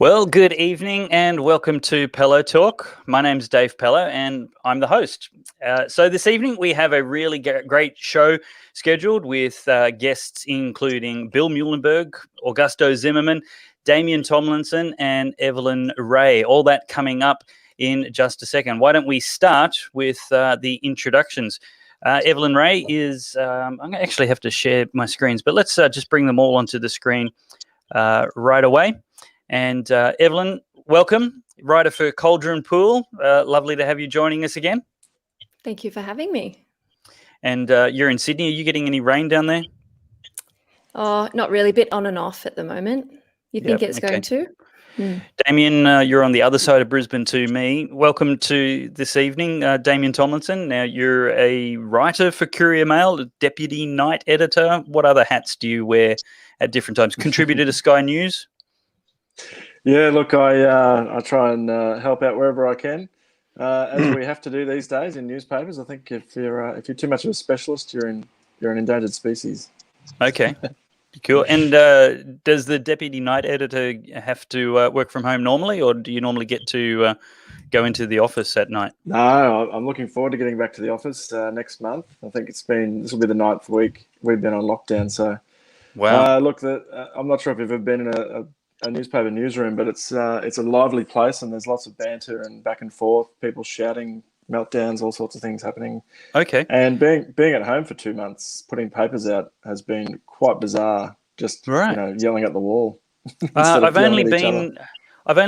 Well, good evening and welcome to Pellowe Talk. My name's Dave Pellowe and I'm the host. So this evening we have a really great show scheduled with guests including Bill Muellenberg, Augusto Zimmermann, Damien Tomlinson and Evelyn Rae. All that coming up in just a second. Why don't we start with the introductions? Evelyn Rae is, I'm going to actually have to share my screens, but let's just bring them all onto the screen right away. And Evelyn, welcome, writer for Cauldron Pool. Lovely to have you joining us again. Thank you for having me. And you're in Sydney. Are you getting any rain down there? Oh, not really. A bit on and off at the moment. You think it's going to? Damien, you're on the other side of Brisbane to me. Welcome to this evening, Damien Tomlinson. Now, you're a writer for Courier Mail, a deputy night editor. What other hats do you wear at different times? Contributor to Sky News? Yeah, look, I try and help out wherever I can, as we have to do these days in newspapers. I think if you're too much of a specialist, you're an endangered species. Okay, cool. And does the deputy night editor have to work from home normally, or do you normally get to go into the office at night? No, I'm looking forward to getting back to the office next month. I think this will be the 9th week we've been on lockdown. So, wow. Look, I'm not sure if you've ever been in a newspaper newsroom, but it's a lively place and there's lots of banter and back and forth, people shouting, meltdowns, all sorts of things happening. Okay. And being at home for 2 months, putting papers out has been quite bizarre. Just yelling at the wall. I've only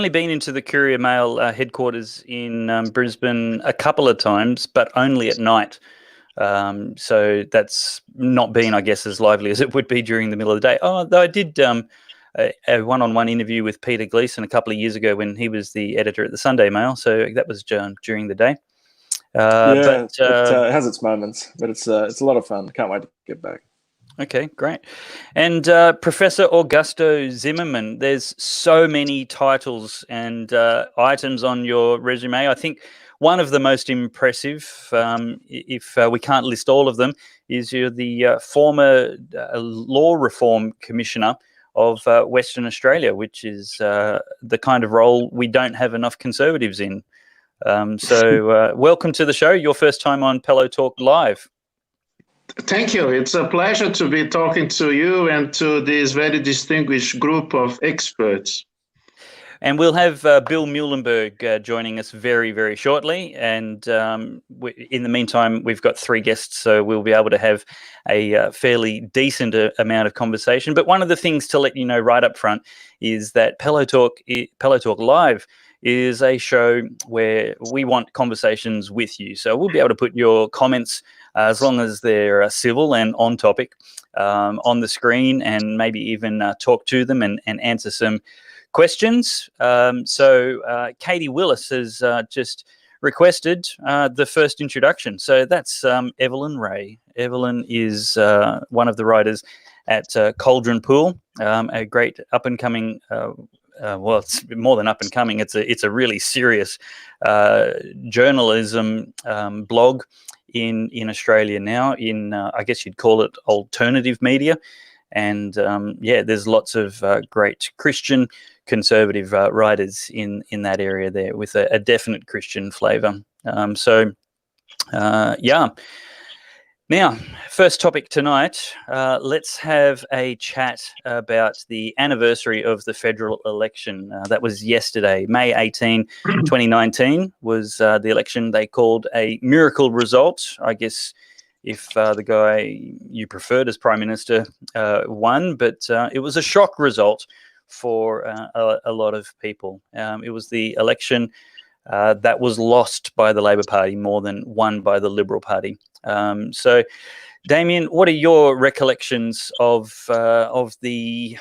been into the Courier Mail headquarters in Brisbane a couple of times, but only at night. So that's not been, I guess, as lively as it would be during the middle of the day. Oh, though I did a one-on-one interview with Peter Gleeson a couple of years ago when he was the editor at the Sunday Mail. So that was during the day. It has its moments, but it's a lot of fun. Can't wait to get back. Okay, great. And Professor Augusto Zimmermann, there's so many titles and items on your resume. I think one of the most impressive, if we can't list all of them, is you're the former Law Reform Commissioner of Western Australia, which is the kind of role we don't have enough Conservatives in. So welcome to the show. Your first time on Pellowe Talk Live. Thank you. It's a pleasure to be talking to you and to this very distinguished group of experts. And we'll have Bill Muellenberg joining us very, very shortly. And in the meantime, we've got 3 guests, so we'll be able to have a fairly decent amount of conversation. But one of the things to let you know right up front is that Pellowe Talk Live is a show where we want conversations with you. So we'll be able to put your comments, as long as they're civil and on topic, on the screen, and maybe even talk to them and answer some questions. So Katie Willis has just requested the first introduction. So that's Evelyn Rae. Evelyn is one of the writers at Cauldron Pool, a great up-and-coming well, it's more than up and coming. It's a really serious journalism blog in Australia now. In I guess you'd call it alternative media, and there's lots of great Christian conservative writers in that area there with a definite Christian flavour. Now, first topic tonight, let's have a chat about the anniversary of the federal election. That was yesterday, May 18, 2019 was the election they called a miracle result. I guess if the guy you preferred as Prime Minister won, but it was a shock result for a lot of people. It was the election that was lost by the Labor Party more than won by the Liberal Party. So, Damien, what are your recollections of the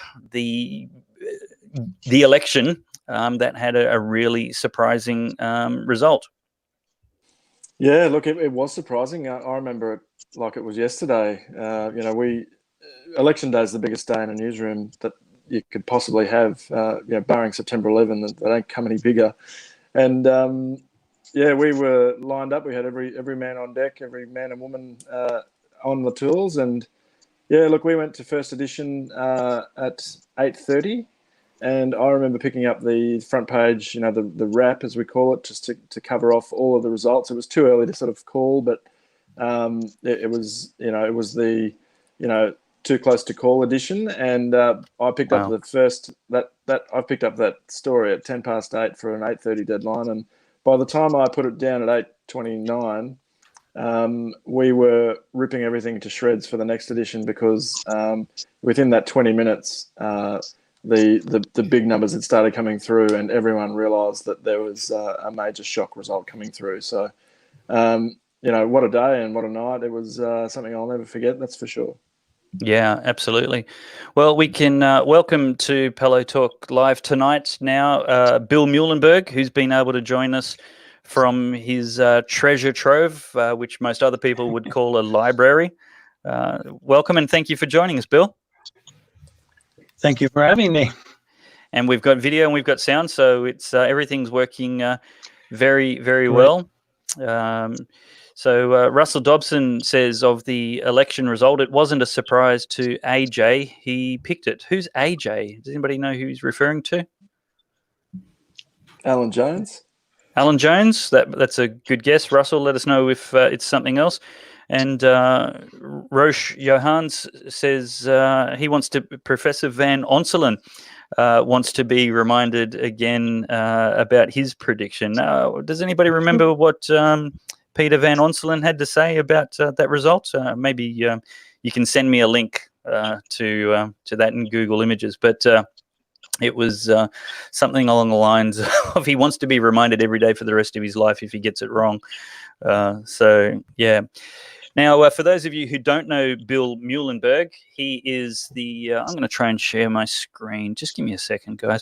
election that had a really surprising result? Yeah, look, it was surprising. I remember it like it was yesterday. Election day is the biggest day in a newsroom that you could possibly have. Barring September 11, they don't come any bigger. And we were lined up. We had every man on deck, every man and woman on the tools. And we went to first edition at 8:30, and I remember picking up the front page, the wrap, as we call it, just to cover off all of the results. It was too early to sort of call, but it was the too close to call edition, and I picked up the first I picked up that story at 8:10 for an 8:30 deadline, and by the time I put it down at 8:29, we were ripping everything to shreds for the next edition, because within that 20 minutes, the big numbers had started coming through, and everyone realised that there was a major shock result coming through. So, what a day and what a night. It was something I'll never forget, that's for sure. Yeah, absolutely. Well, we can welcome to Pellowe Talk Live tonight now Bill Muellenberg, who's been able to join us from his treasure trove, which most other people would call a library. Welcome, and thank you for joining us, Bill. Thank you for having me. And we've got video and we've got sound, so it's everything's working very, very Great. well. So Russell Dobson says of the election result, it wasn't a surprise to AJ. He picked it. Who's AJ? Does anybody know who he's referring to? Alan Jones. Alan Jones. That's a good guess. Russell, let us know if it's something else. And Roche Johans says he wants to. Professor Van Onselen wants to be reminded again about his prediction. Does anybody remember what Peter Van Onselen had to say about that result? Maybe you can send me a link to that in Google Images. But it was something along the lines of he wants to be reminded every day for the rest of his life if he gets it wrong. So, yeah. Now, for those of you who don't know Bill Muellenberg, he is the I'm going to try and share my screen. Just give me a second, guys.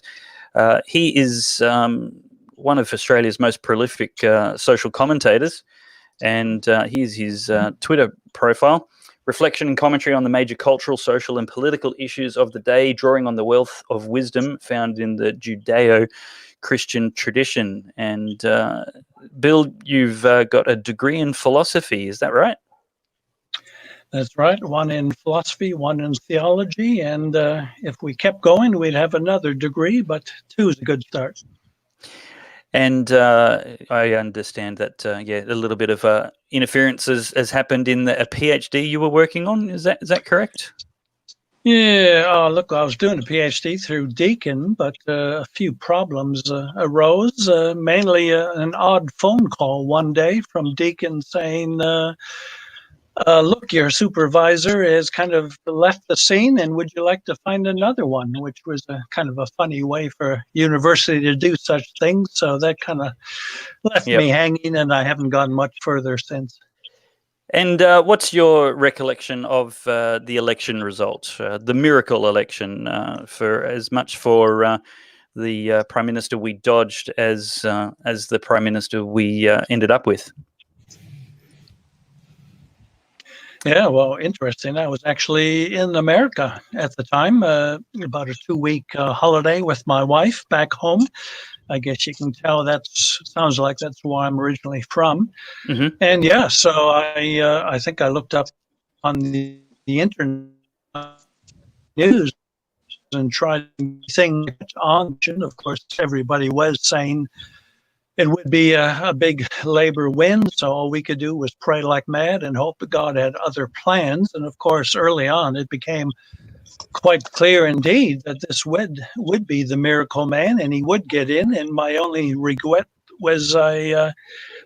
He is one of Australia's most prolific social commentators, and here's his Twitter profile. Reflection and commentary on the major cultural, social, and political issues of the day, drawing on the wealth of wisdom found in the Judeo-Christian tradition. And Bill, you've got a degree in philosophy, is that right? That's right. One in philosophy, one in theology. And if we kept going, we'd have another degree, but 2 is a good start. And I understand that, a little bit of interference has happened in a PhD you were working on. Is that correct? Yeah. Look, I was doing a PhD through Deakin, but a few problems arose, mainly an odd phone call one day from Deakin saying, look, your supervisor has kind of left the scene, and would you like to find another one? Which was a kind of a funny way for a university to do such things. So that kind of left me hanging, and I haven't gone much further since. And what's your recollection of the election result, the miracle election, for as much for the Prime Minister we dodged as the Prime Minister we ended up with? Yeah, well, interesting. I was actually in America at the time, about a 2-week holiday with my wife back home. I guess you can tell sounds like that's where I'm originally from. Mm-hmm. And yeah, so I think I looked up on the internet news and tried things on. Of course, everybody was saying it would be a big Labour win, so all we could do was pray like mad and hope that God had other plans. And of course, early on, it became quite clear indeed that this would be the miracle man, and he would get in. And my only regret was I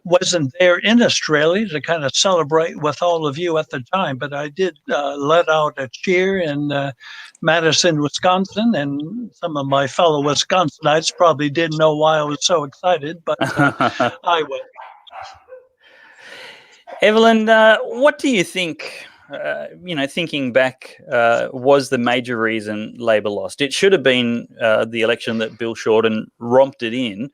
wasn't there in Australia to kind of celebrate with all of you at the time, but I did let out a cheer in Madison, Wisconsin, and some of my fellow Wisconsinites probably didn't know why I was so excited, but I was. Evelyn, what do you think, thinking back, was the major reason Labor lost? It should have been the election that Bill Shorten romped it in,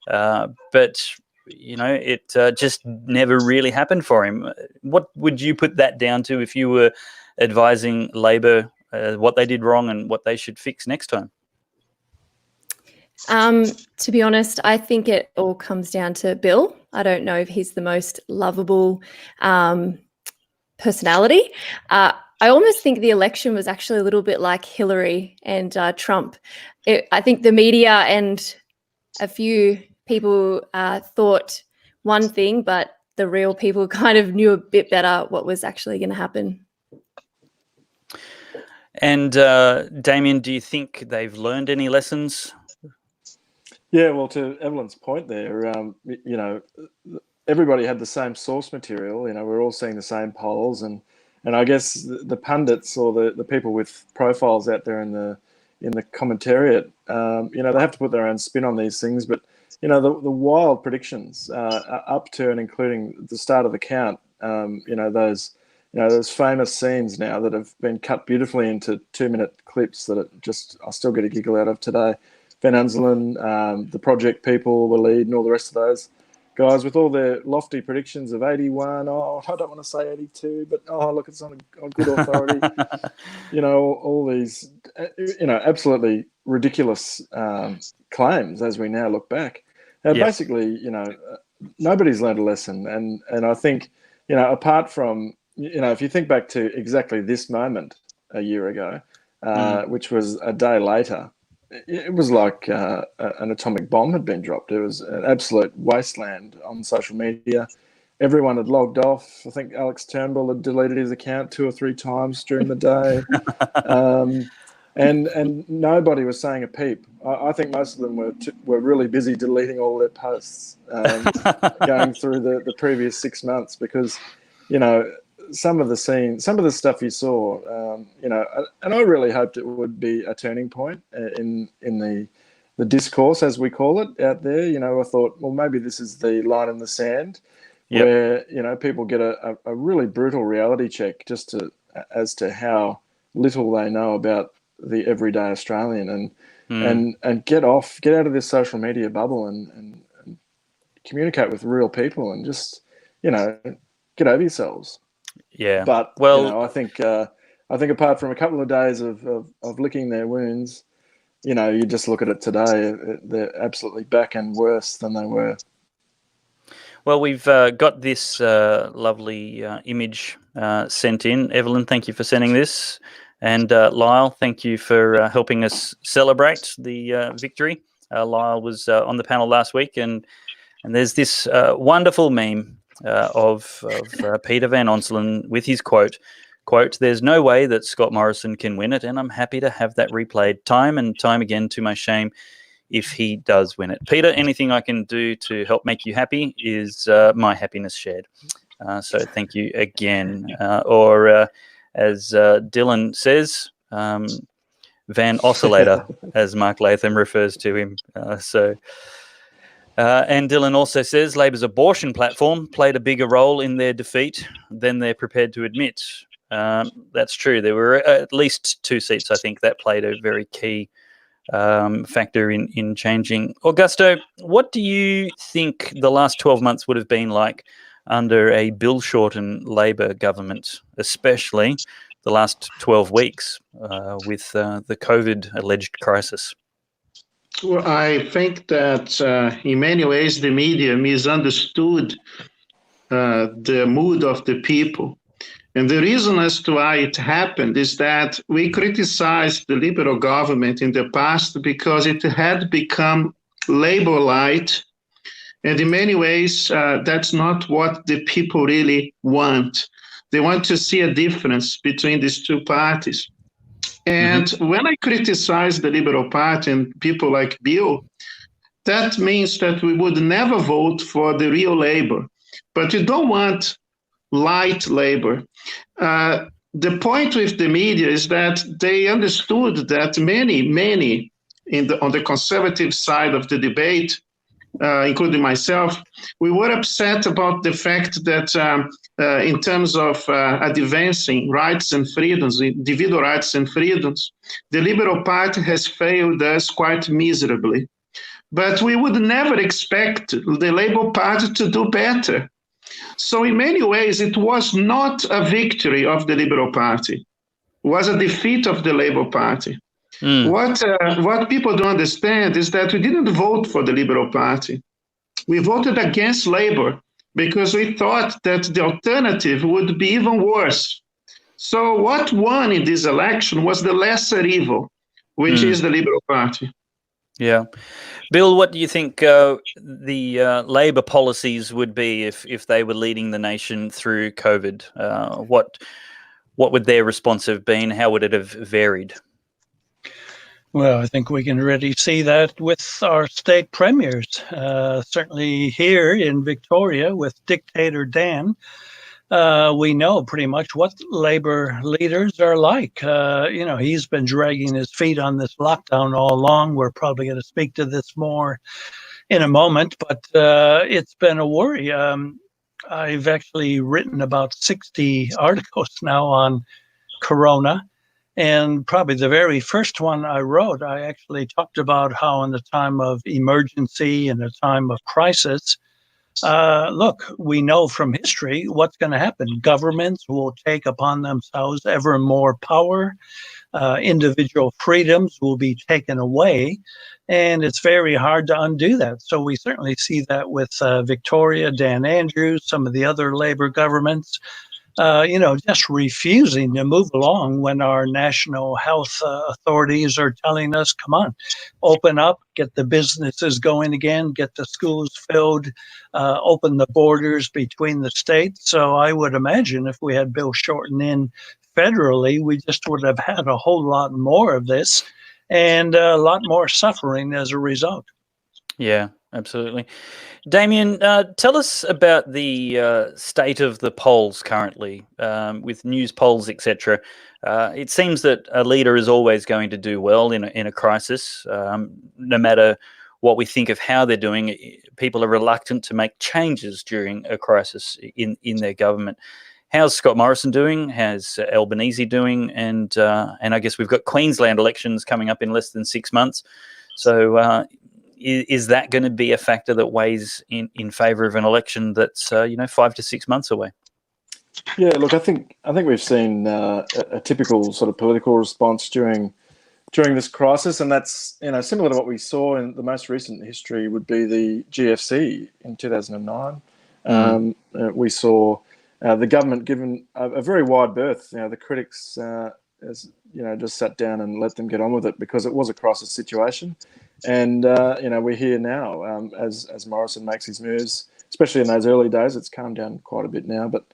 but it just never really happened for him. What would you put that down to if you were advising Labor what they did wrong and what they should fix next time? To be honest, I think it all comes down to Bill. I don't know if he's the most lovable personality. I almost think the election was actually a little bit like Hillary and Trump. I think the media and a few people thought one thing, but the real people kind of knew a bit better what was actually going to happen. And Damien, do you think they've learned any lessons? Yeah, well, to Evelyn's point there, you know, everybody had the same source material. You know, we're all seeing the same polls, and I guess the pundits or the people with profiles out there in the commentariat, you know, they have to put their own spin on these things. But you know, the wild predictions up to and including the start of the count, you know, those famous scenes now that have been cut beautifully into 2-minute clips that I still get a giggle out of today. Van Unselen, the project people, the lead, and all the rest of those guys with all their lofty predictions of 81. Oh, I don't want to say 82, but look, it's on good authority. You know, all these, you know, absolutely ridiculous claims as we now look back. Basically, you know, nobody's learned a lesson, and I think, you know, apart from, you know, if you think back to exactly this moment a year ago, which was a day later. It was like an atomic bomb had been dropped. It was an absolute wasteland on social media. Everyone had logged off. I think Alex Turnbull had deleted his account 2 or 3 times during the day. And nobody was saying a peep. I think most of them were really busy deleting all their posts going through the previous 6 months because, you know, some of the stuff you saw, you know, and I really hoped it would be a turning point in the discourse, as we call it, out there. You know, I thought, well, maybe this is the line in the sand where, you know, people get a really brutal reality check as to how little they know about the everyday Australian and get out of this social media bubble and communicate with real people and just, you know, get over yourselves. Yeah, but well, you know, I think apart from a couple of days of licking their wounds, you know, you just look at it today; they're absolutely back and worse than they were. Well, we've got this lovely image sent in. Evelyn, thank you for sending this, and Lyle, thank you for helping us celebrate the victory. Lyle was on the panel last week, and there's this wonderful meme. Of Peter Van Onselen with his quote, "There's no way that Scott Morrison can win it, and I'm happy to have that replayed time and time again to my shame if he does win it." Peter, anything I can do to help make you happy is my happiness shared. So thank you again. Or as Dylan says, Van Oscillator, as Mark Latham refers to him. And Dylan also says Labor's abortion platform played a bigger role in their defeat than they're prepared to admit. That's true. There were at least 2 seats, I think, that played a very key factor in changing. Augusto, what do you think the last 12 months would have been like under a Bill Shorten Labor government, especially the last 12 weeks with the COVID alleged crisis? Well, I think that in many ways the media misunderstood the mood of the people. And the reason as to why it happened is that we criticized the Liberal government in the past because it had become Labour light. And in many ways, that's not what the people really want. They want to see a difference between these two parties. And when I criticize the Liberal Party and people like Bill, that means that we would never vote for the real Labour. But we don't want light Labour. The point with the media is that they understood that many on the conservative side of the debate, including myself, we were upset about the fact that in terms of advancing rights and freedoms, individual rights and freedoms, the Liberal Party has failed us quite miserably. But we would never expect the Labour Party to do better. So in many ways, it was not a victory of the Liberal Party. It was a defeat of the Labour Party. What people don't understand is that we didn't vote for the Liberal Party. We voted against Labour because we thought that the alternative would be even worse. So what won in this election was the lesser evil, which is the Liberal Party. Yeah. Bill, what do you think the Labor policies would be if they were leading the nation through COVID? What would their response have been? How would it have varied? Well, I think we can already see that with our state premiers. Certainly here in Victoria with Dictator Dan, we know pretty much what Labor leaders are like. He's been dragging his feet on this lockdown all along. We're probably going to speak to this more in a moment, but it's been a worry. I've actually written about 60 articles now on corona. And probably the very first one I wrote, I actually talked about how in the time of emergency and a time of crisis, look, we know from history what's going to happen. Governments will take upon themselves ever more power. Individual freedoms will be taken away. And it's very hard to undo that. So we certainly see that with Victoria, Dan Andrews, some of the other Labor governments. Just refusing to move along when our national health authorities are telling us, come on, open up, get the businesses going again, get the schools filled, open the borders between the states. So I would imagine if we had Bill Shorten in federally, we just would have had a whole lot more of this and a lot more suffering as a result. Yeah, absolutely. Damien, tell us about the state of the polls currently, with news polls, etc. It seems that a leader is always going to do well in a crisis, no matter what we think of how they're doing. People are reluctant to make changes during a crisis in their government. How's Scott Morrison doing? How's Albanese doing? And I guess we've got Queensland elections coming up in less than 6 months. So is that going to be a factor that weighs in favour of an election that's 5 to 6 months away? Yeah, look, I think we've seen a typical sort of political response during this crisis, and that's similar to what we saw in the most recent history would be the GFC in 2009. We saw the government given a very wide berth. The critics, just sat down and let them get on with it because it was a crisis situation. And, we're here now as Morrison makes his moves, especially in those early days. It's calmed down quite a bit now. But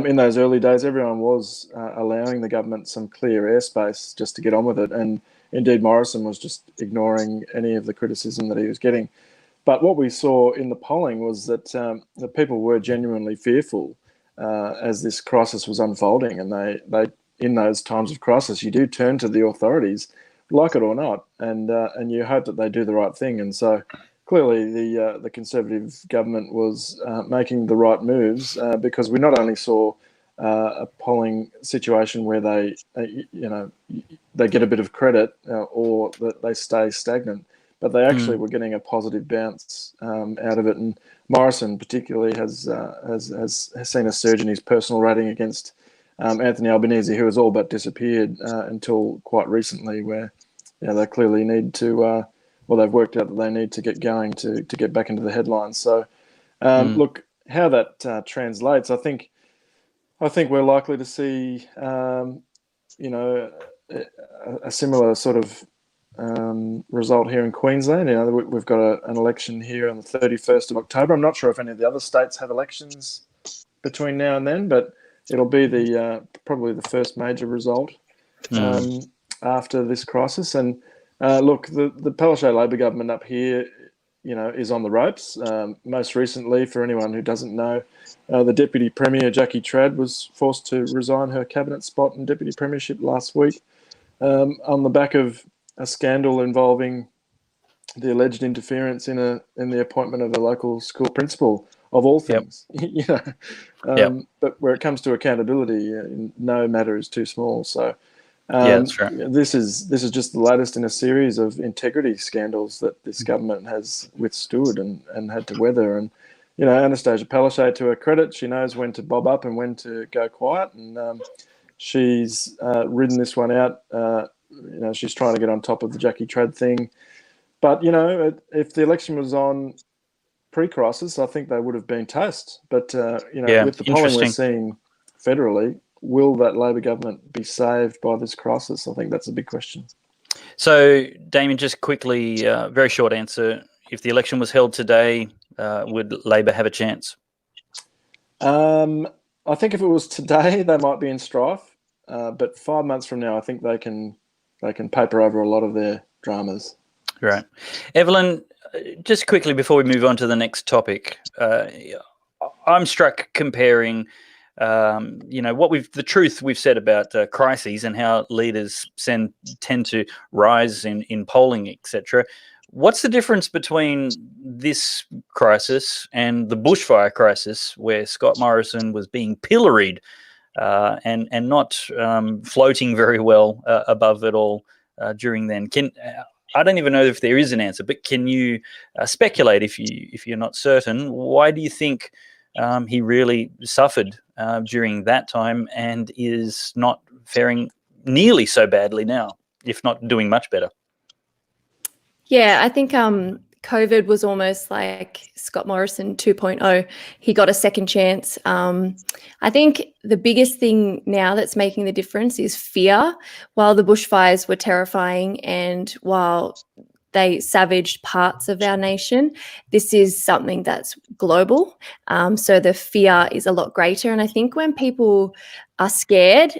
in those early days, everyone was allowing the government some clear airspace just to get on with it. And indeed, Morrison was just ignoring any of the criticism that he was getting. But what we saw in the polling was that the people were genuinely fearful as this crisis was unfolding. And they in those times of crisis, you do turn to the authorities, like it or not, and you hope that they do the right thing. And so clearly the Conservative government was making the right moves because we not only saw a polling situation where they get a bit of credit or that they stay stagnant, but they actually were getting a positive bounce out of it. And Morrison particularly has seen a surge in his personal rating against Anthony Albanese, who has all but disappeared until quite recently, where they clearly need to, they've worked out that they need to get going to get back into the headlines. So, look, how that translates, I think we're likely to see, a similar sort of result here in Queensland. We've got an election here on the 31st of October. I'm not sure if any of the other states have elections between now and then, but it'll be probably the first major result after this crisis. And look, the Pellowe Labor government up here, is on the ropes. Most recently, for anyone who doesn't know, the Deputy Premier, Jackie Trad, was forced to resign her cabinet spot and Deputy Premiership last week on the back of a scandal involving the alleged interference in the appointment of a local school principal, of all things. But where it comes to accountability, no matter is too small. So that's right. This is just the latest in a series of integrity scandals that this government has withstood and had to weather. And Anastasia Palaszczuk, to her credit, she knows when to bob up and when to go quiet, and she's ridden this one out. She's trying to get on top of the Jackie Trad thing. But if the election was on pre-crisis, I think they would have been toast. But with the polling we're seeing federally, will that Labor government be saved by this crisis? I think that's a big question. So, Damien, just quickly, very short answer. If the election was held today, would Labor have a chance? I think if it was today, they might be in strife. But 5 months from now, I think they can paper over a lot of their dramas. Right. Evelyn, just quickly before we move on to the next topic, I'm struck comparing, the truth we've said about crises and how leaders tend to rise in polling, etc. What's the difference between this crisis and the bushfire crisis, where Scott Morrison was being pilloried and not floating very well above it all during then? I don't even know if there is an answer, but can you speculate, if you're not certain, why do you think he really suffered during that time and is not faring nearly so badly now, if not doing much better? Yeah, I think COVID was almost like Scott Morrison 2.0. He got a second chance. I think the biggest thing now that's making the difference is fear. While the bushfires were terrifying and while they savaged parts of our nation, this is something that's global. So the fear is a lot greater. And I think when people are scared,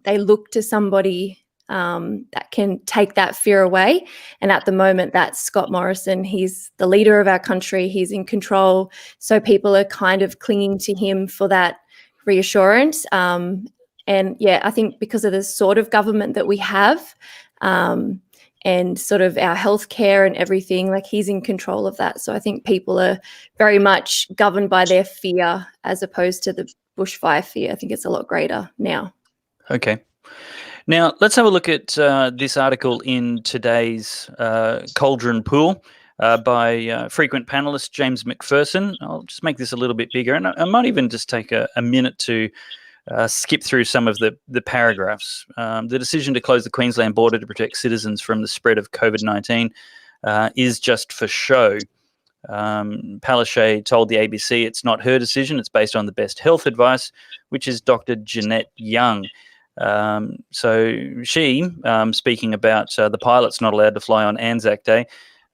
they look to somebody that can take that fear away. And at the moment, that's Scott Morrison. He's the leader of our country. He's in control. So people are kind of clinging to him for that reassurance. And yeah, I think because of the sort of government that we have and sort of our healthcare and everything, like he's in control of that. So I think people are very much governed by their fear as opposed to the bushfire fear. I think it's a lot greater now. Okay. Now, let's have a look at this article in today's Cauldron Pool by frequent panelist James McPherson. I'll just make this a little bit bigger, and I might even just take a minute to skip through some of the paragraphs. The decision to close the Queensland border to protect citizens from the spread of COVID-19 is just for show. Pellowe told the ABC it's not her decision, it's based on the best health advice, which is Dr. Jeanette Young. So she, speaking about the pilots not allowed to fly on Anzac Day,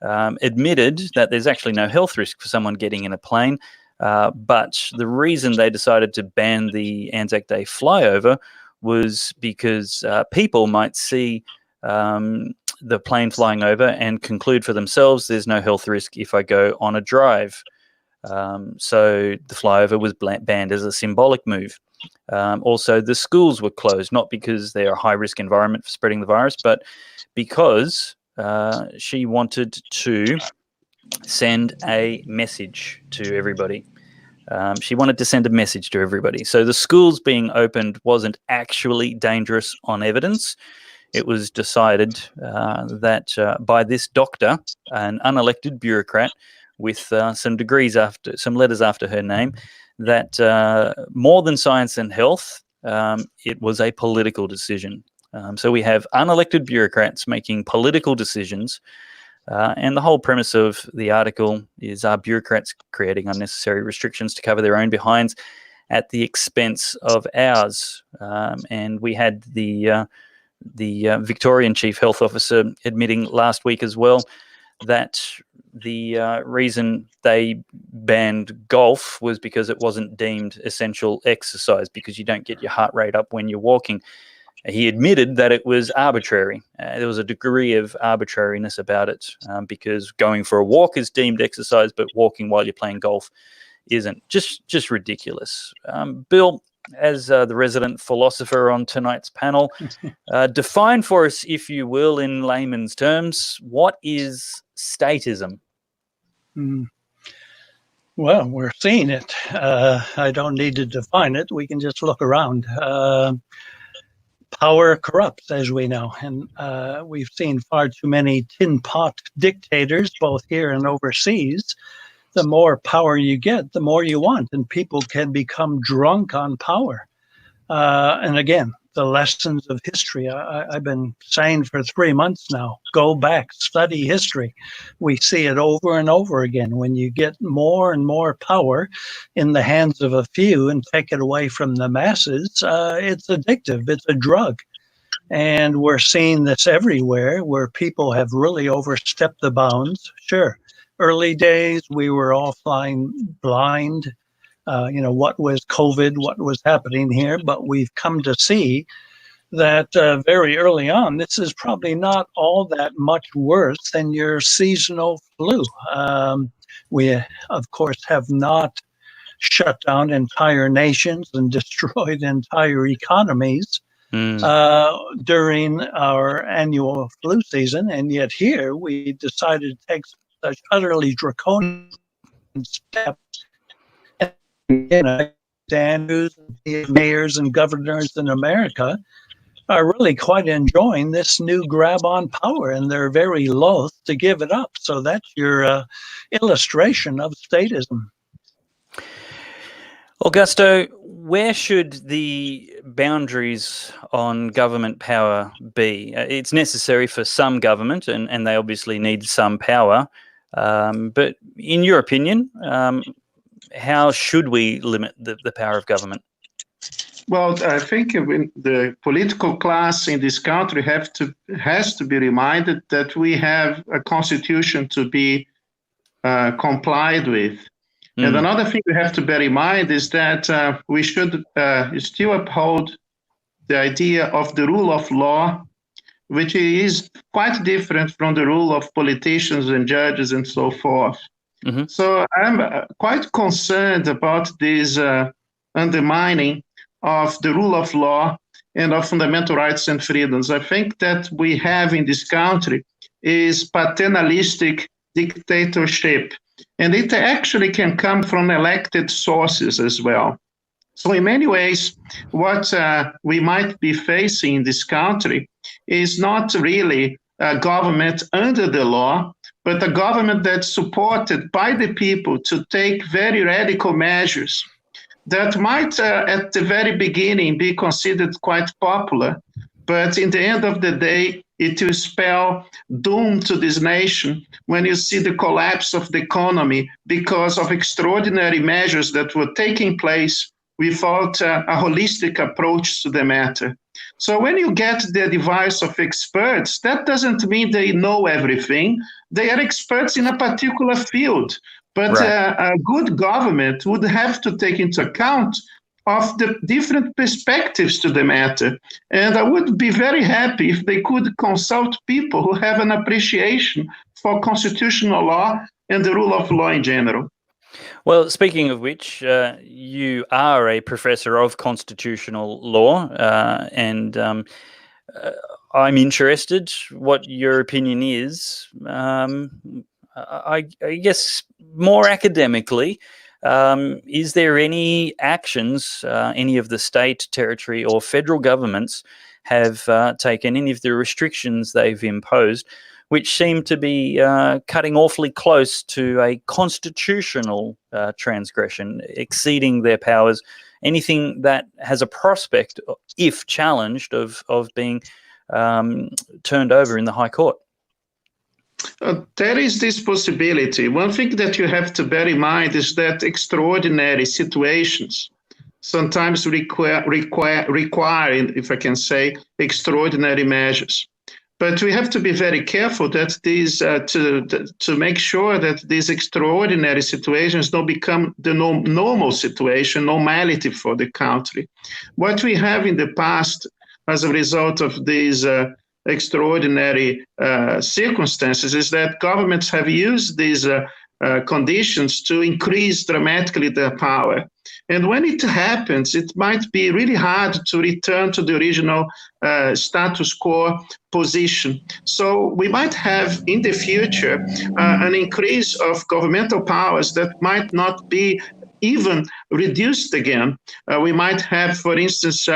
admitted that there's actually no health risk for someone getting in a plane. But the reason they decided to ban the Anzac Day flyover was because people might see the plane flying over and conclude for themselves there's no health risk if I go on a drive. So the flyover was banned as a symbolic move. Also, the schools were closed, not because they're a high-risk environment for spreading the virus, but because she wanted to send a message to everybody. She wanted to send a message to everybody. So the schools being opened wasn't actually dangerous on evidence. It was decided that by this doctor, an unelected bureaucrat with some letters after her name, that more than science and health, it was a political decision. So we have unelected bureaucrats making political decisions. And the whole premise of the article is, are bureaucrats creating unnecessary restrictions to cover their own behinds at the expense of ours? And we had the Victorian Chief Health Officer admitting last week as well that the reason they banned golf was because it wasn't deemed essential exercise, because you don't get your heart rate up when you're walking. He admitted that it was arbitrary. There was a degree of arbitrariness about it, because going for a walk is deemed exercise, but walking while you're playing golf isn't. Just ridiculous. Bill, as the resident philosopher on tonight's panel, define for us, if you will, in layman's terms, what is statism? Well, we're seeing it. I don't need to define it. We can just look around. Power corrupts, as we know, and we've seen far too many tin pot dictators, both here and overseas. The more power you get, the more you want, and people can become drunk on power. And again, the lessons of history. I've been saying for 3 months now, go back, study history. We see it over and over again. When you get more and more power in the hands of a few and take it away from the masses, it's addictive. It's a drug. And we're seeing this everywhere where people have really overstepped the bounds. Sure, early days, we were all flying blind. What was COVID, what was happening here, but we've come to see that very early on, this is probably not all that much worse than your seasonal flu. We, of course, have not shut down entire nations and destroyed entire economies during our annual flu season, and yet here we decided to take such utterly draconian steps. Andrews, mayors and governors in America are really quite enjoying this new grab on power, and they're very loath to give it up. So that's your illustration of statism. Augusto, where should the boundaries on government power be? It's necessary for some government, and they obviously need some power. But in your opinion, how should we limit the power of government? Well, I think the political class in this country has to be reminded that we have a constitution to be complied with. And another thing we have to bear in mind is that we should still uphold the idea of the rule of law, which is quite different from the rule of politicians and judges and so forth. So I'm quite concerned about this undermining of the rule of law and of fundamental rights and freedoms. I think that we have in this country is paternalistic dictatorship, and it actually can come from elected sources as well. So in many ways, what we might be facing in this country is not really a government under the law, but a government that's supported by the people to take very radical measures that might, at the very beginning, be considered quite popular, but in the end of the day, it will spell doom to this nation when you see the collapse of the economy because of extraordinary measures that were taking place without a holistic approach to the matter. So when you get the advice of experts, that doesn't mean they know everything. They are experts in a particular field. But a good government would have to take into account of the different perspectives to the matter. And I would be very happy if they could consult people who have an appreciation for constitutional law and the rule of law in general. Well, speaking of which, you are a professor of constitutional law, and I'm interested what your opinion is. I guess more academically, is there any actions any of the state, territory or federal governments have taken, any of the restrictions they've imposed, which seem to be cutting awfully close to a constitutional transgression, exceeding their powers, anything that has a prospect, if challenged, of being turned over in the High Court? There is this possibility. One thing that you have to bear in mind is that extraordinary situations sometimes require, if I can say, extraordinary measures. But we have to be very careful that these to make sure that these extraordinary situations don't become the normal situation, normality for the country. What we have in the past as a result of these extraordinary circumstances is that governments have used these conditions to increase dramatically their power. And when it happens, it might be really hard to return to the original status quo position. So we might have in the future an increase of governmental powers that might not be even reduced again. We might have, for instance,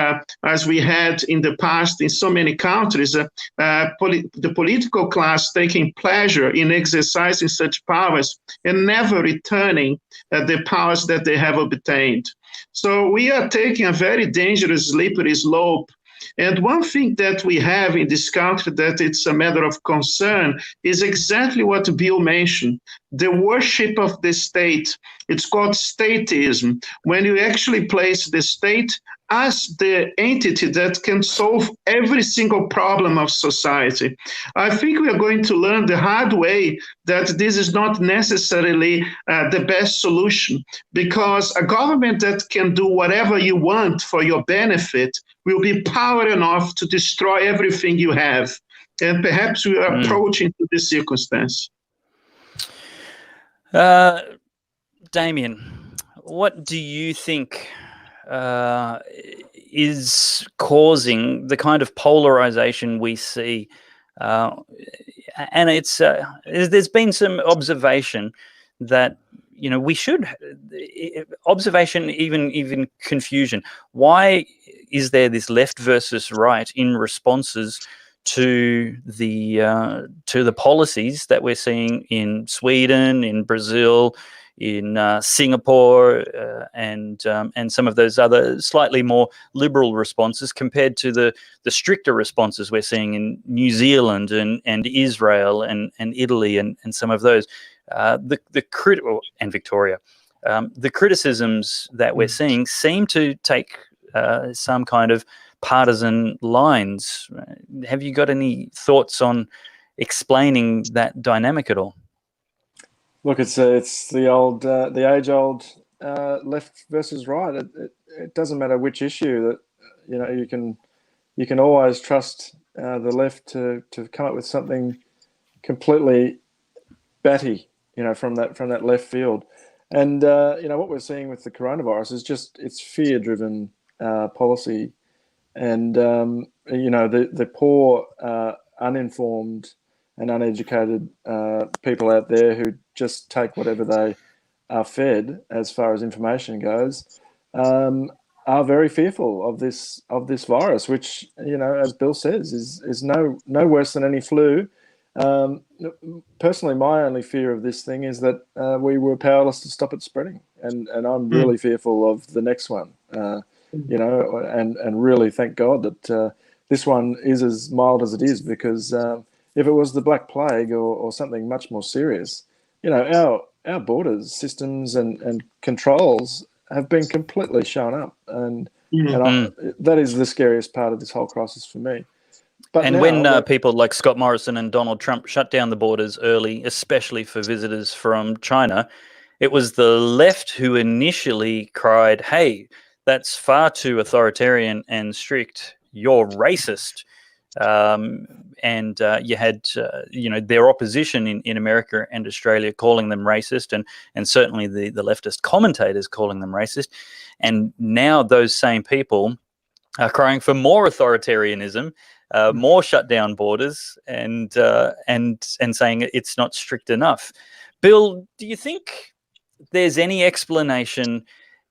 as we had in the past in so many countries, the political class taking pleasure in exercising such powers and never returning the powers that they have obtained. So we are taking a very dangerous slippery slope And one thing that we have in this country that it's a matter of concern is exactly what Bill mentioned, the worship of the state. It's called statism, when you actually place the state as the entity that can solve every single problem of society. I think we are going to learn the hard way that this is not necessarily the best solution, because a government that can do whatever you want for your benefit will be power enough to destroy everything you have. And perhaps we are approaching to this circumstance. Damien, what do you think is causing the kind of polarization we see? And it's there's been some observation that, you know, we should observation, even confusion. Why is there this left versus right in responses to the policies that we're seeing in Sweden, in Brazil, in Singapore, and some of those other slightly more liberal responses compared to the stricter responses we're seeing in New Zealand and Israel and Italy and some of those, and Victoria. The criticisms that we're seeing seem to take some kind of partisan lines. Have you got any thoughts on explaining that dynamic at all? Look, it's the age-old left versus right. It doesn't matter which issue. That, you know, you can always trust the left to come up with something completely batty, you know, from that left field. And you know, what we're seeing with the coronavirus is just it's fear-driven policy, and you know, the poor, uninformed and uneducated people out there who just take whatever they are fed as far as information goes, are very fearful of this virus, which, you know, as Bill says, is no worse than any flu. Personally, my only fear of this thing is that we were powerless to stop it spreading, and I'm really fearful of the next one. You know, and really thank God that this one is as mild as it is, because if it was the Black Plague or something much more serious, you know, our borders, systems and controls have been completely shown up. And that is the scariest part of this whole crisis for me. But and now, when people like Scott Morrison and Donald Trump shut down the borders early, especially for visitors from China, it was the left who initially cried, hey, that's far too authoritarian and strict. You're racist. And you had, you know, their opposition in America and Australia calling them racist, and certainly the leftist commentators calling them racist. And now those same people are crying for more authoritarianism, more shut down borders, and saying it's not strict enough. Bill, do you think there's any explanation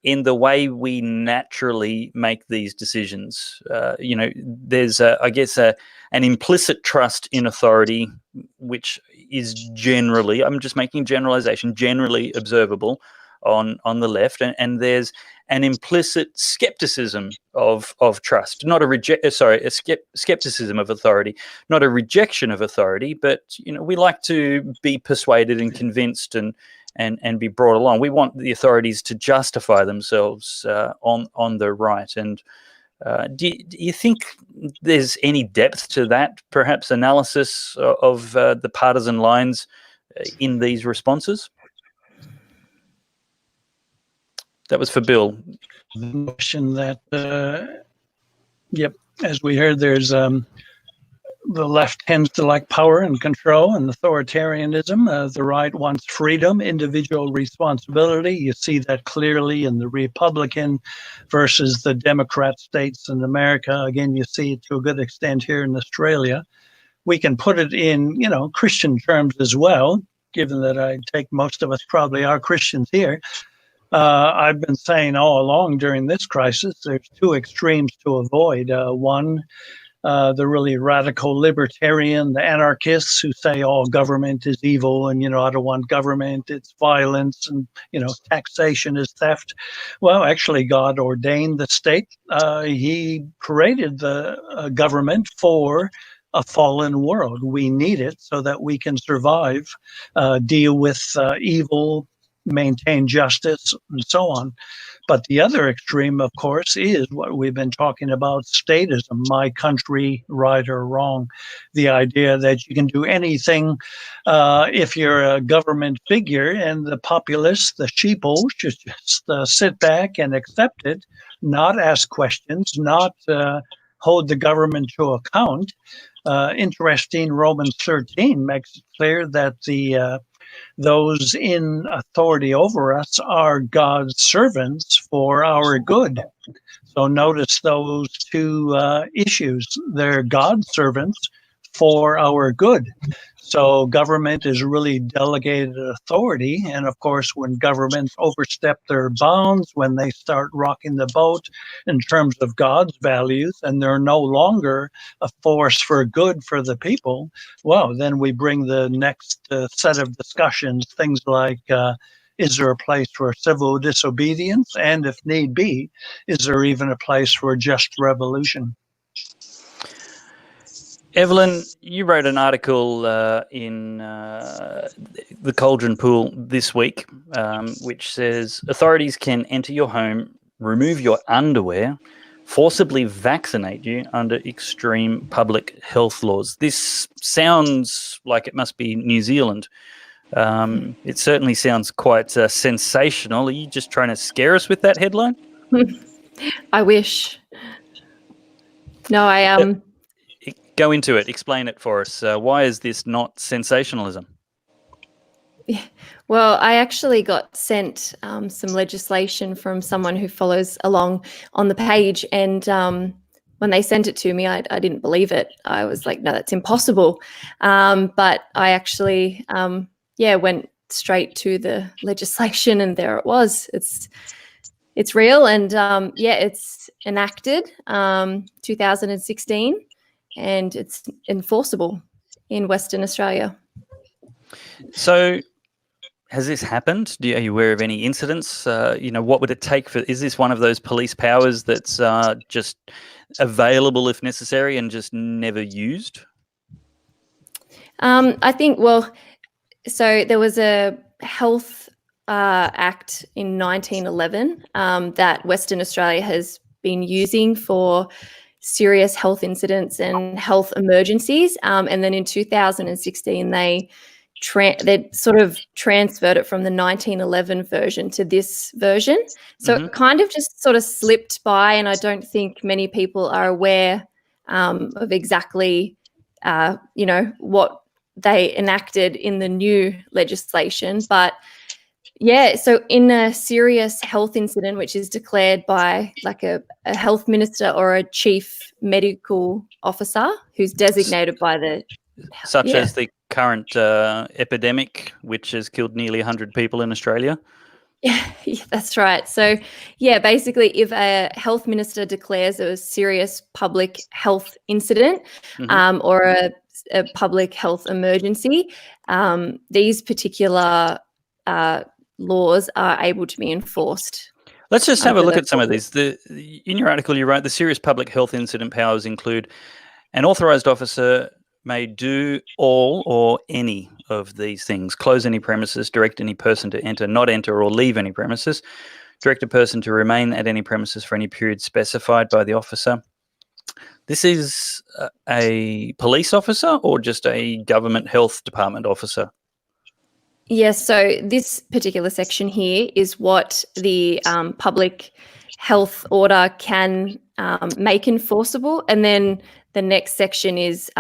in the way we naturally make these decisions? You know, there's, I guess, an implicit trust in authority, which is generally, I'm just making generalization, generally observable on the left, and there's an implicit skepticism of trust, not a skepticism of authority, not a rejection of authority, but, you know, we like to be persuaded and convinced and be brought along. We want the authorities to justify themselves on the right. And do you think there's any depth to that, perhaps analysis of the partisan lines in these responses? That was for Bill. The notion that, yep, as we heard, there's the left tends to like power and control and authoritarianism. The right wants freedom, individual responsibility. You see that clearly in the Republican versus the Democrat states in America. Again, you see it to a good extent here in Australia. We can put it in, you know, Christian terms as well, given that I take most of us probably are Christians here. I've been saying all along during this crisis, there's two extremes to avoid. One, the really radical libertarian, the anarchists who say all government is evil and, I don't want government, it's violence, and, taxation is theft. Well, actually, God ordained the state. He created the government for a fallen world. We need it so that we can survive, deal with evil, maintain justice, and so on. But the other extreme, of course, is what we've been talking about, statism, my country, right or wrong. The idea that you can do anything if you're a government figure, and the populace, the sheeple, should just sit back and accept it, not ask questions, not hold the government to account. Interesting, Romans 13 makes it clear that those in authority over us are God's servants for our good. So notice those two issues. They're God's servants for our good. So government is really delegated authority. And of course, when governments overstep their bounds, when they start rocking the boat in terms of God's values, and they're no longer a force for good for the people, well, then we bring the next set of discussions, things like, is there a place for civil disobedience? And if need be, is there even a place for just revolution? Evelyn, you wrote an article in the Cauldron Pool this week, which says authorities can enter your home, remove your underwear, forcibly vaccinate you under extreme public health laws. This sounds like it must be New Zealand. It certainly sounds quite sensational. Are you just trying to scare us with that headline? I wish. No, Go into it. Explain it for us. Why is this not sensationalism? Yeah. Well, I actually got sent some legislation from someone who follows along on the page, and when they sent it to me, I didn't believe it. I was like, no, that's impossible. But I actually, went straight to the legislation, and there it was. It's real, and it's enacted 2016. And it's enforceable in Western Australia. So has this happened? Are you aware of any incidents? What would it take for, is this one of those police powers that's just available if necessary and just never used? I think, so there was a health act in 1911 that Western Australia has been using for serious health incidents and health emergencies. And then in 2016, they sort of transferred it from the 1911 version to this version. So It kind of just sort of slipped by, and I don't think many people are aware of exactly, what they enacted in the new legislation. But yeah, so in a serious health incident, which is declared by like a health minister or a chief medical officer who's designated by the... Such as the current epidemic, which has killed nearly 100 people in Australia? Yeah, that's right. So, yeah, basically if a health minister declares a serious public health incident or a public health emergency, these particular laws are able to be enforced. Let's just have a look at some of these. In your article, you write the serious public health incident powers include an authorised officer may do all or any of these things: close any premises, direct any person to enter, not enter or leave any premises, direct a person to remain at any premises for any period specified by the officer. This is a police officer or just a government health department officer? Yes, so this particular section here is what the public health order can make enforceable. And then the next section is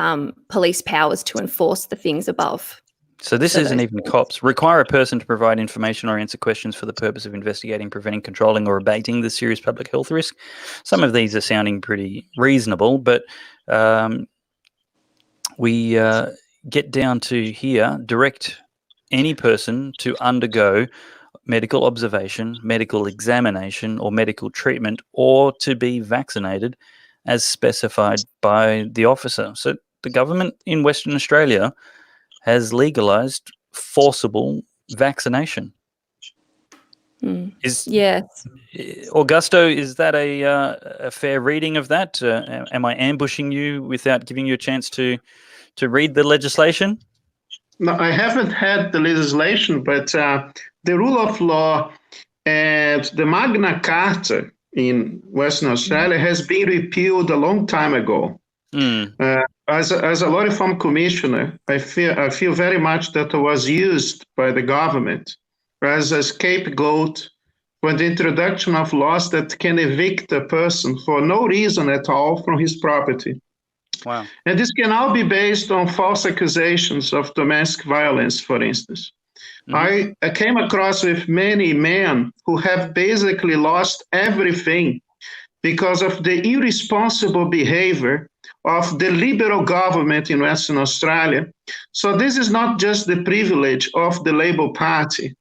police powers to enforce the things above. So this isn't even cops. Require a person to provide information or answer questions for the purpose of investigating, preventing, controlling or abating the serious public health risk. Some of these are sounding pretty reasonable, but we get down to here: direct any person to undergo medical observation, medical examination or medical treatment, or to be vaccinated as specified by the officer. So the government in Western Australia has legalised forcible vaccination. Yes. Augusto, is that a fair reading of that? Am I ambushing you without giving you a chance to read the legislation? No, I haven't had the legislation, but the rule of law and the Magna Carta in Western Australia has been repealed a long time ago. As a law reform commissioner, I feel very much that it was used by the government as a scapegoat for the introduction of laws that can evict a person for no reason at all from his property. Wow. And this can all be based on false accusations of domestic violence, for instance. I came across with many men who have basically lost everything because of the irresponsible behavior of the Liberal government in Western Australia. So this is not just the privilege of the Labour Party.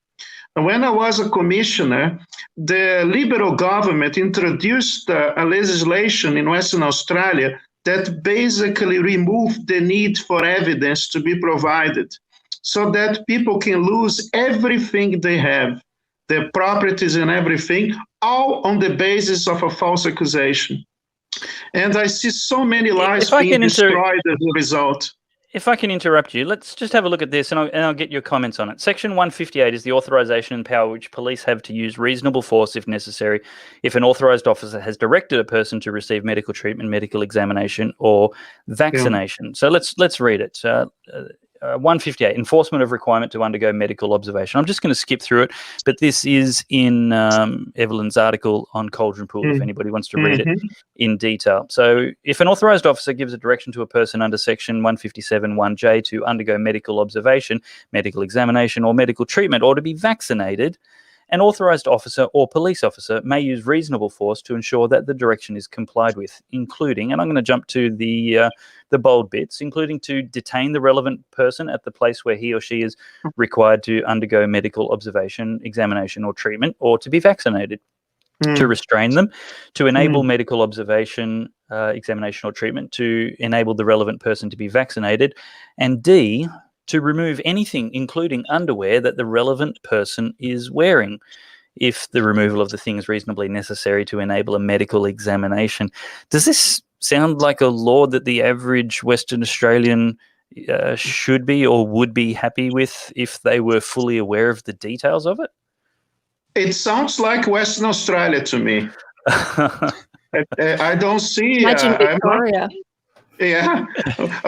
When I was a commissioner, the Liberal government introduced a legislation in Western Australia that basically removed the need for evidence to be provided so that people can lose everything they have, their properties and everything, all on the basis of a false accusation. And I see so many lives being destroyed as a result. If I can interrupt you, let's just have a look at this and I'll get your comments on it. Section 158 is the authorisation and power which police have to use reasonable force if necessary if an authorised officer has directed a person to receive medical treatment, medical examination or vaccination. Yeah. So let's read it. 158, enforcement of requirement to undergo medical observation. I'm just going to skip through it, but this is in Evelyn's article on Cauldron Pool, if anybody wants to read it in detail. So if an authorised officer gives a direction to a person under section 157(1)(j) to undergo medical observation, medical examination or medical treatment or to be vaccinated, an authorised officer or police officer may use reasonable force to ensure that the direction is complied with, including, and I'm going to jump to the bold bits, including to detain the relevant person at the place where he or she is required to undergo medical observation, examination or treatment, or to be vaccinated, to restrain them, to enable medical observation, examination or treatment, to enable the relevant person to be vaccinated, and D, to remove anything, including underwear, that the relevant person is wearing, if the removal of the thing is reasonably necessary to enable a medical examination. Does this sound like a law that the average Western Australian should be or would be happy with if they were fully aware of the details of it? It sounds like Western Australia to me. I don't see... Imagine Victoria. Yeah,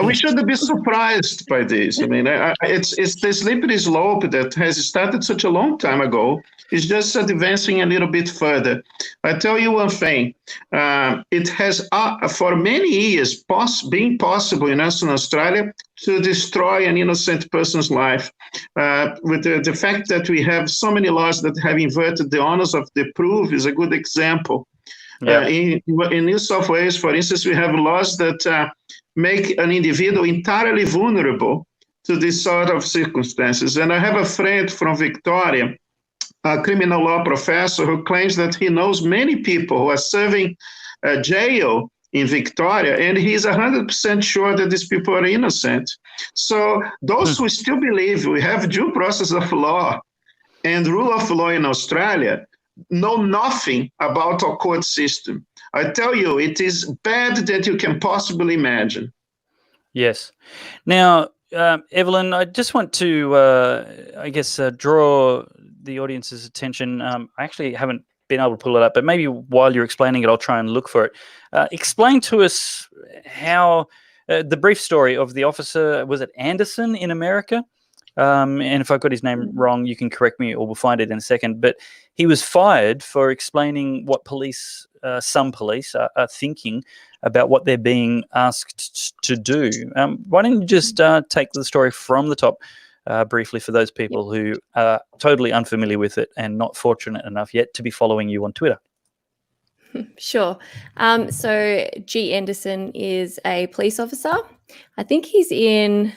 we shouldn't be surprised by this. I mean, it's the slippery slope that has started such a long time ago. It's just advancing a little bit further. I tell you one thing, it has for many years been possible in Western Australia to destroy an innocent person's life. With the fact that we have so many laws that have inverted the onus of the proof is a good example. Yeah. In New South Wales, for instance, we have laws that make an individual entirely vulnerable to this sort of circumstances. And I have a friend from Victoria, a criminal law professor, who claims that he knows many people who are serving jail in Victoria, and he's 100% sure that these people are innocent. So those who still believe we have due process of law and rule of law in Australia know nothing about our court system. I tell you, it is bad that you can possibly imagine. Yes. Now, Evelyn, I just want to, draw the audience's attention. I actually haven't been able to pull it up, but maybe while you're explaining it, I'll try and look for it. Explain to us how the brief story of the officer, was it Anderson in America? And if I got his name wrong, you can correct me or we'll find it in a second. But he was fired for explaining what some police are thinking about what they're being asked to do. Why don't you just take the story from the top briefly for those people who are totally unfamiliar with it and not fortunate enough yet to be following you on Twitter. Sure. So G. Anderson is a police officer. I think he's in...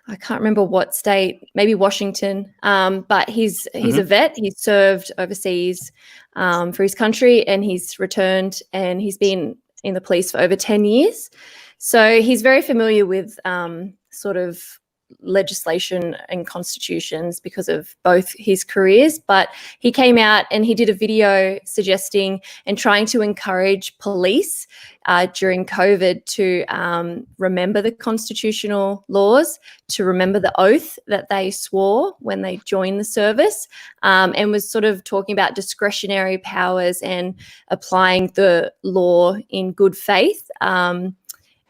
I can't remember what state, maybe Washington, but he's a vet. He's served overseas for his country and he's returned and he's been in the police for over 10 years. So he's very familiar with sort of legislation and constitutions because of both his careers. But he came out and he did a video suggesting and trying to encourage police during COVID to remember the constitutional laws, to remember the oath that they swore when they joined the service, and was sort of talking about discretionary powers and applying the law in good faith.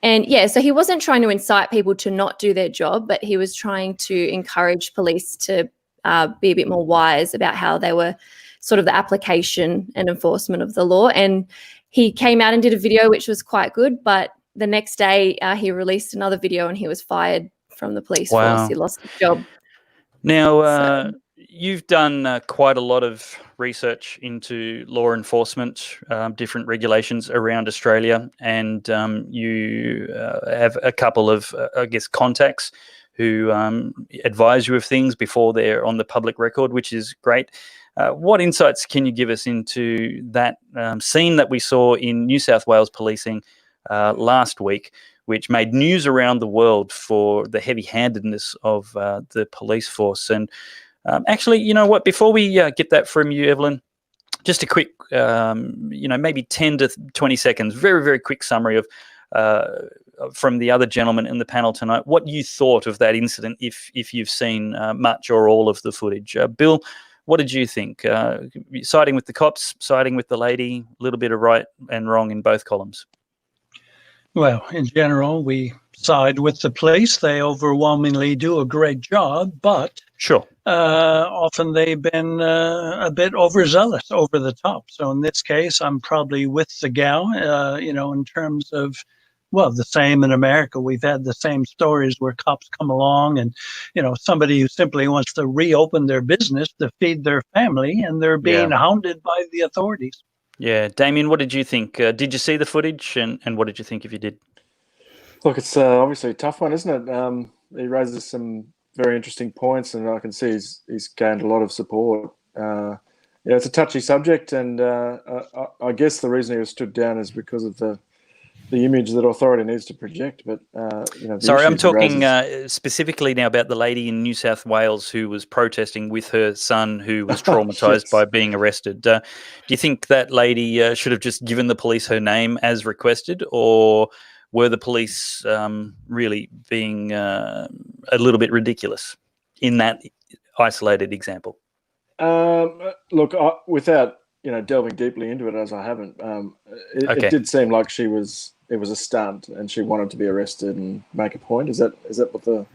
And yeah, so he wasn't trying to incite people to not do their job, but he was trying to encourage police to be a bit more wise about how they were sort of the application and enforcement of the law. And he came out and did a video, which was quite good. But the next day he released another video and he was fired from the police force. He lost his job. Now, you've done quite a lot of research into law enforcement, different regulations around Australia, and you have a couple of, I guess, contacts who advise you of things before they're on the public record, which is great. What insights can you give us into that scene that we saw in New South Wales policing last week, which made news around the world for the heavy-handedness of the police force? And actually, you know what, before we get that from you, Evelyn, just a quick, maybe 10 to 20 seconds, very, very quick summary of from the other gentlemen in the panel tonight, what you thought of that incident, if you've seen much or all of the footage. Bill, what did you think? Siding with the cops, siding with the lady, a little bit of right and wrong in both columns. Well, in general, we side with the police. They overwhelmingly do a great job, but sure, often they've been a bit overzealous, over the top. So in this case, I'm probably with the gal, in terms of, well, the same in America. We've had the same stories where cops come along and, somebody who simply wants to reopen their business to feed their family, and they're being hounded by the authorities. Yeah. Damien, what did you think? Did you see the footage, and what did you think if you did? Look, it's obviously a tough one, isn't it? He raises some very interesting points, and I can see he's gained a lot of support. It's a touchy subject, and I guess the reason he was stood down is because of the image that authority needs to project. But sorry, I'm talking specifically now about the lady in New South Wales who was protesting with her son, who was traumatized by being arrested. Do you think that lady should have just given the police her name as requested, or were the police really being a little bit ridiculous in that isolated example? Look, without delving deeply into it, as I haven't, it did seem like it was a stunt, and she wanted to be arrested and make a point. Is that what the?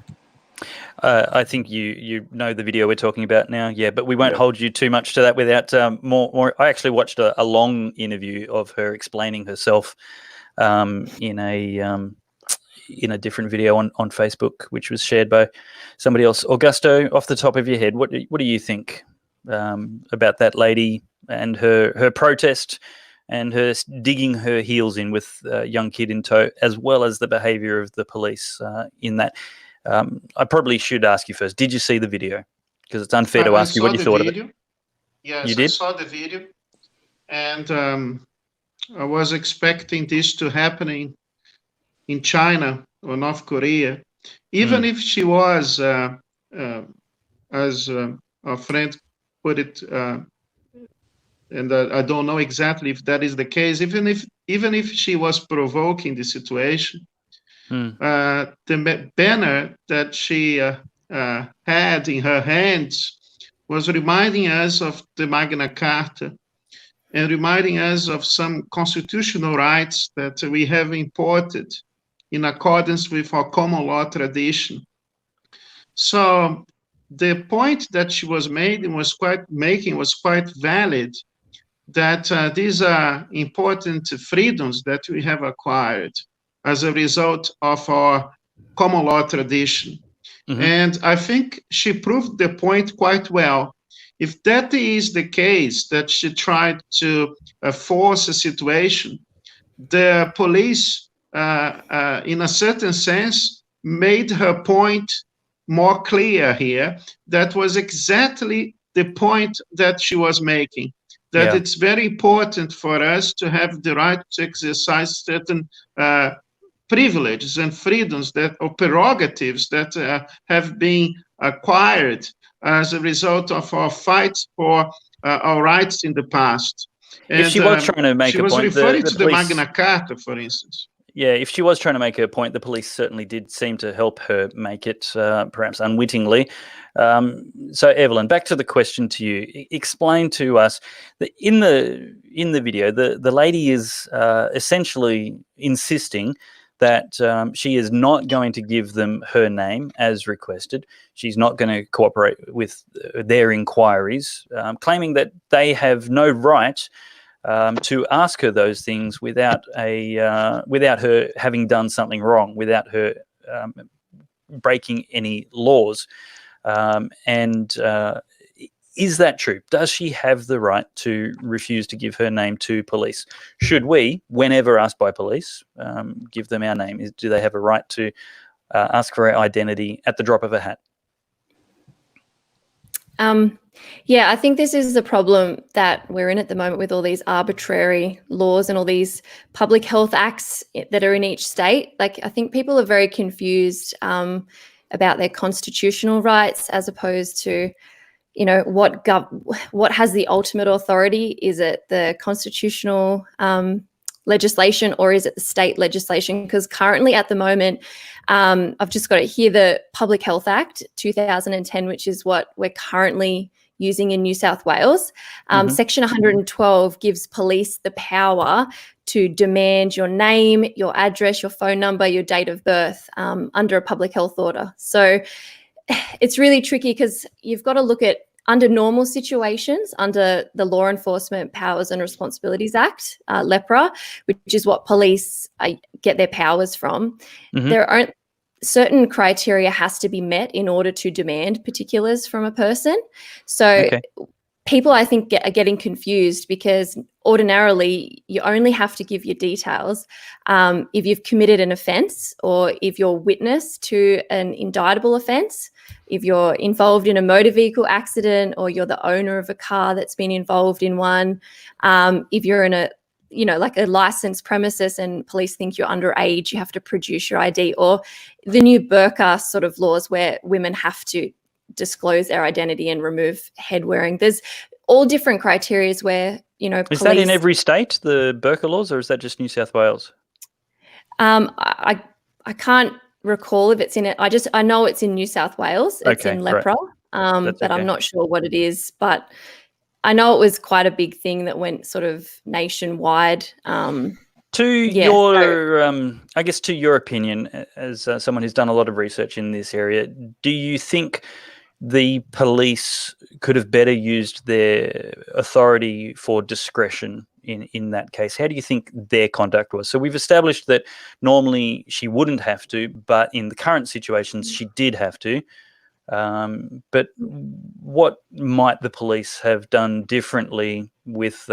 I think you know the video we're talking about now, yeah. But we won't hold you too much to that without more. I actually watched a long interview of her explaining herself in a different video on Facebook, which was shared by somebody else. Augusto, off the top of your head, what do you think about that lady and her protest and her digging her heels in with a young kid in tow, as well as the behaviour of the police in that? I probably should ask you first, did you see the video? Because it's unfair to ask you what you thought of it. Yes, you did? I saw the video, and I was expecting this to happen in China or North Korea, even if she was, as our friend put it, and I don't know exactly if that is the case. Even if she was provoking the situation, the banner that she had in her hands was reminding us of the Magna Carta and reminding us of some constitutional rights that we have imported in accordance with our common law tradition. So the point that she was making was quite valid, that these are important freedoms that we have acquired as a result of our common law tradition. And I think she proved the point quite well. If that is the case, that she tried to force a situation, the police, in a certain sense, made her point more clear here. That was exactly the point that she was making, that Yeah. it's very important for us to have the right to exercise certain privileges and freedoms or prerogatives that have been acquired as a result of our fights for our rights in the past. If she was trying to make she a was point, referring the to the police, Magna Carta, for instance. yeah, if she was trying to make her point, the police certainly did seem to help her make it, perhaps unwittingly. So, Evelyn, back to the question to you. Explain to us that in the video, the lady is essentially insisting that she is not going to give them her name as requested. She's not going to cooperate with their inquiries, claiming that they have no right to ask her those things without her having done something wrong, without her breaking any laws. Is that true? Does she have the right to refuse to give her name to police? Should we, whenever asked by police, give them our name? Do they have a right to ask for our identity at the drop of a hat? Yeah, I think this is the problem that we're in at the moment with all these arbitrary laws and all these public health acts that are in each state. Like, I think people are very confused about their constitutional rights as opposed to, what has the ultimate authority? Is it the constitutional legislation or is it the state legislation? Because currently at the moment, I've just got it here, the Public Health Act 2010, which is what we're currently using in New South Wales. Section 112 gives police the power to demand your name, your address, your phone number, your date of birth under a public health order. So it's really tricky because you've got to look at, under normal situations, under the Law Enforcement Powers and Responsibilities Act, LEPRA, which is what police get their powers from, there aren't certain criteria has to be met in order to demand particulars from a person. So people, I think, are getting confused because ordinarily you only have to give your details if you've committed an offence or if you're witness to an indictable offence, if you're involved in a motor vehicle accident or you're the owner of a car that's been involved in one, if you're in a like a licensed premises and police think you're underage, you have to produce your ID, or the new burqa sort of laws where women have to disclose their identity and remove head wearing. There's all different criteria where, police... Is that in every state, the burqa laws, or is that just New South Wales? I can't recall if it's in it. I know it's in New South Wales. It's in LEPRA, but I'm not sure what it is. But I know it was quite a big thing that went sort of nationwide. To your opinion, as someone who's done a lot of research in this area, do you think the police could have better used their authority for discretion in that case? How do you think their conduct was? So we've established that normally she wouldn't have to, but in the current situations she did have to. But what might the police have done differently with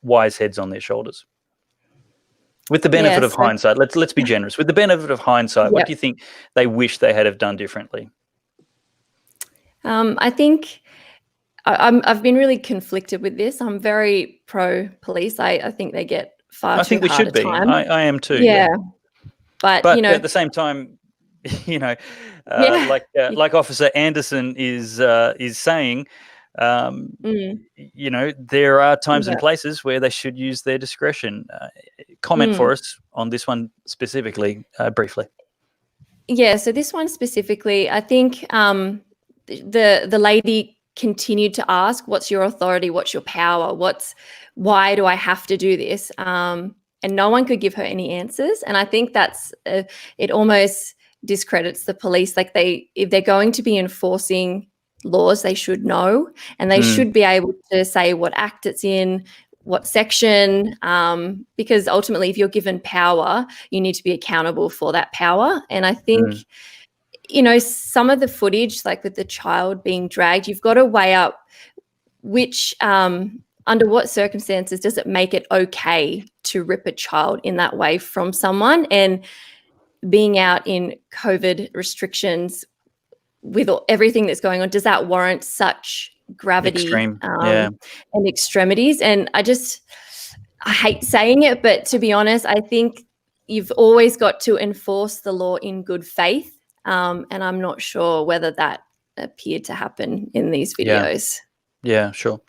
wise heads on their shoulders? With the benefit of hindsight, let's be generous. With the benefit of hindsight, what do you think they wish they had have done differently? I think I've been really conflicted with this. I'm very pro police. I think they get far too hard a time. I am too. Yeah. But at the same time, like Officer Anderson is saying, there are times and places where they should use their discretion. Comment for us on this one specifically, briefly. Yeah, so this one specifically, I think the lady continued to ask, what's your authority? What's your power? Why do I have to do this? And no one could give her any answers. And I think that's it almost discredits the police. Like if they're going to be enforcing laws, they should know, and they should be able to say what act it's in, what section, because ultimately if you're given power, you need to be accountable for that power. And I think, some of the footage, like with the child being dragged, you've got to weigh up which, under what circumstances does it make it okay to rip a child in that way from someone? And being out in COVID restrictions with everything that's going on, does that warrant such gravity Extreme, yeah. and extremities. And I hate saying it, but to be honest, I think you've always got to enforce the law in good faith. And I'm not sure whether that appeared to happen in these videos. Yeah, sure.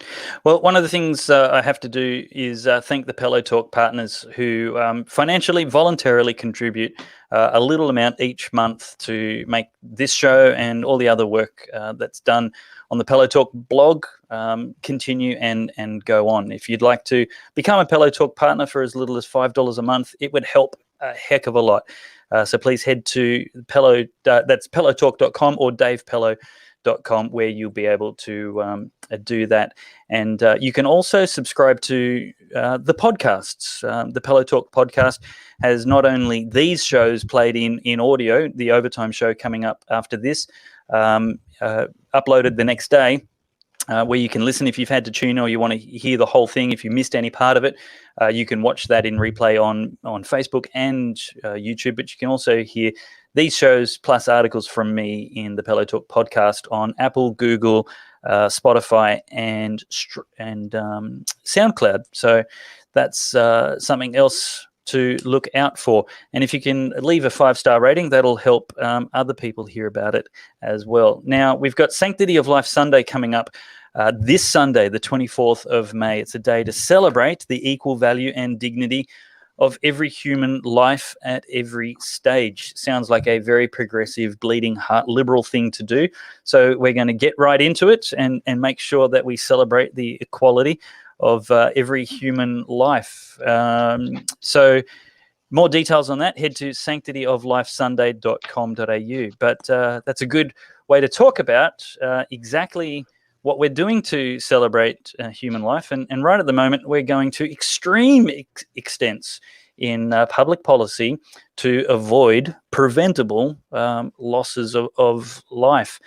Well, one of the things I have to do is thank the Pellowe Talk partners who financially, voluntarily contribute a little amount each month to make this show and all the other work that's done on the Pellowe Talk blog continue and go on. If you'd like to become a Pellowe Talk partner for as little as $5 a month, it would help a heck of a lot. So please head to Pellowe, that's pellowtalk.com or davepellowe.com, where you'll be able to do that. And you can also subscribe to the podcasts. The Pellowe Talk podcast has not only these shows played in audio, the Overtime show coming up after this, uploaded the next day, where you can listen if you've had to tune or you want to hear the whole thing. If you missed any part of it, you can watch that in replay on Facebook and YouTube, but you can also hear these shows plus articles from me in the Pellowe Talk podcast on Apple, Google, Spotify, and SoundCloud. So that's something else to look out for. And if you can leave a 5-star rating, that'll help other people hear about it as well. Now, we've got Sanctity of Life Sunday coming up this Sunday, the 24th of May. It's a day to celebrate the equal value and dignity of every human life at every stage. Sounds like a very progressive, bleeding heart, liberal thing to do. So we're going to get right into it and make sure that we celebrate the equality of every human life. So more details on that, head to sanctityoflifesunday.com.au. But that's a good way to talk about exactly what we're doing to celebrate human life. And right at the moment, we're going to extreme extents in public policy to avoid preventable losses of life.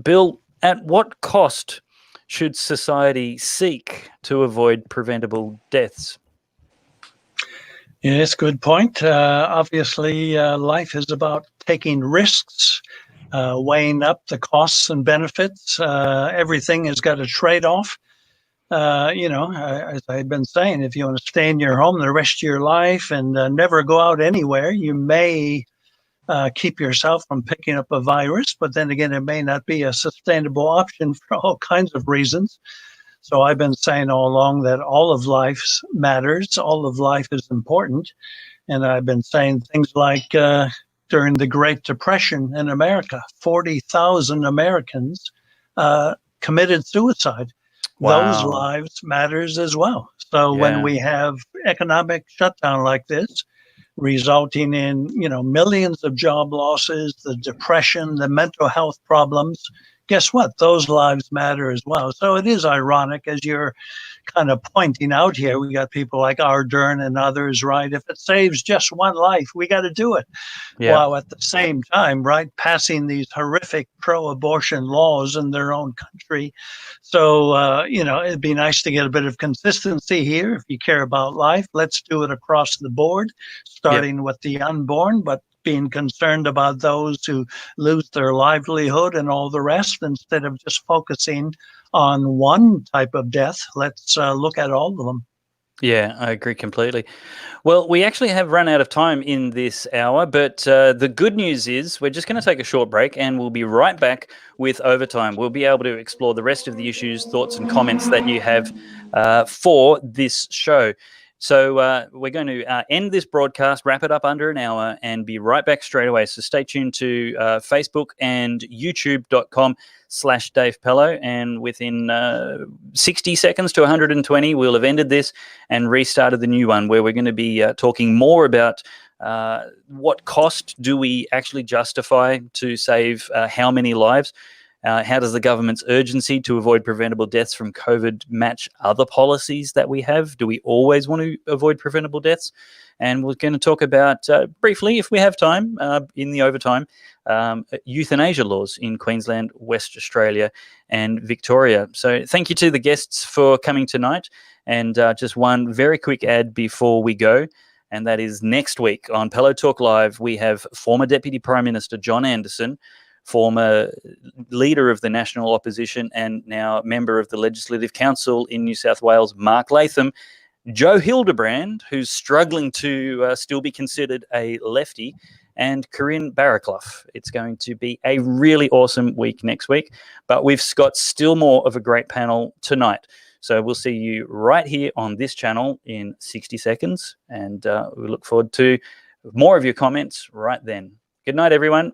Bill, at what cost should society seek to avoid preventable deaths? Yes, good point. Obviously, life is about taking risks, weighing up the costs and benefits. Everything has got a trade-off. As I've been saying, if you want to stay in your home the rest of your life and never go out anywhere, you may keep yourself from picking up a virus, but then again, it may not be a sustainable option for all kinds of reasons. So I've been saying all along that all of life matters, all of life is important. And I've been saying things like during the Great Depression in America, 40,000 Americans committed suicide. Wow. Those lives matters as well. So when we have economic shutdown like this, resulting in, millions of job losses, the depression, the mental health problems, guess what? Those lives matter as well. So it is ironic, as you're kind of pointing out here, we got people like Ardern and others, right? If it saves just one life, we got to do it. Yeah. While at the same time, right, passing these horrific pro-abortion laws in their own country. So, it'd be nice to get a bit of consistency here. If you care about life, let's do it across the board, starting with the unborn, but being concerned about those who lose their livelihood and all the rest, instead of just focusing on one type of death. Let's look at all of them. Yeah, I agree completely. Well, we actually have run out of time in this hour, but the good news is we're just going to take a short break and we'll be right back with Overtime. We'll be able to explore the rest of the issues, thoughts and comments that you have for this show. So we're going to end this broadcast, wrap it up under an hour, and be right back straight away. So stay tuned to Facebook and youtube.com/Dave Pellowe. And within 60 seconds to 120, we'll have ended this and restarted the new one, where we're going to be talking more about what cost do we actually justify to save how many lives. How does the government's urgency to avoid preventable deaths from COVID match other policies that we have? Do we always want to avoid preventable deaths? And we're going to talk about, briefly, if we have time, in the Overtime, euthanasia laws in Queensland, West Australia and Victoria. So thank you to the guests for coming tonight. And just one very quick ad before we go. And that is next week on Pellowe Talk Live, we have former Deputy Prime Minister John Anderson, former leader of the National Opposition and now member of the Legislative Council in New South Wales, Mark Latham, Joe Hildebrand, who's struggling to still be considered a lefty, and Corinne Barraclough. It's going to be a really awesome week next week, but we've got still more of a great panel tonight. So we'll see you right here on this channel in 60 seconds, and we look forward to more of your comments right then. Good night, everyone.